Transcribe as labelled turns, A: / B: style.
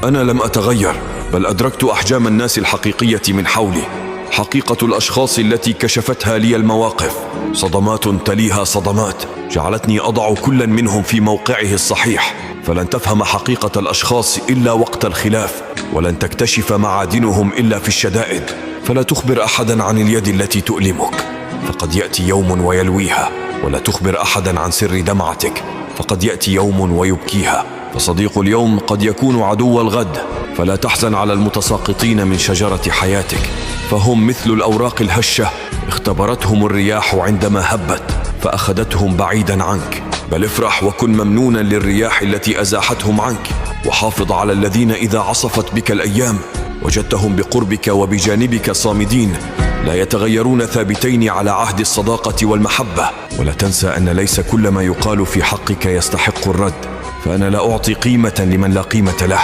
A: أنا لم أتغير، بل أدركت أحجام الناس الحقيقية من حولي، حقيقة الأشخاص التي كشفتها لي المواقف، صدمات تليها صدمات جعلتني أضع كل منهم في موقعه الصحيح. فلن تفهم حقيقة الأشخاص إلا وقت الخلاف، ولن تكتشف معادنهم إلا في الشدائد. فلا تخبر أحدا عن اليد التي تؤلمك، فقد يأتي يوم ويلويها. ولا تخبر أحدا عن سر دمعتك، فقد يأتي يوم ويبكيها. فصديق اليوم قد يكون عدو الغد. فلا تحزن على المتساقطين من شجرة حياتك، فهم مثل الأوراق الهشة اختبرتهم الرياح عندما هبت فأخذتهم بعيدا عنك. بل افرح وكن ممنونا للرياح التي أزاحتهم عنك، وحافظ على الذين إذا عصفت بك الأيام وجدتهم بقربك وبجانبك صامدين، لا يتغيرون ثابتين على عهد الصداقة والمحبة. ولا تنسى أن ليس كل ما يقال في حقك يستحق الرد، فأنا لا أعطي قيمة لمن لا قيمة له.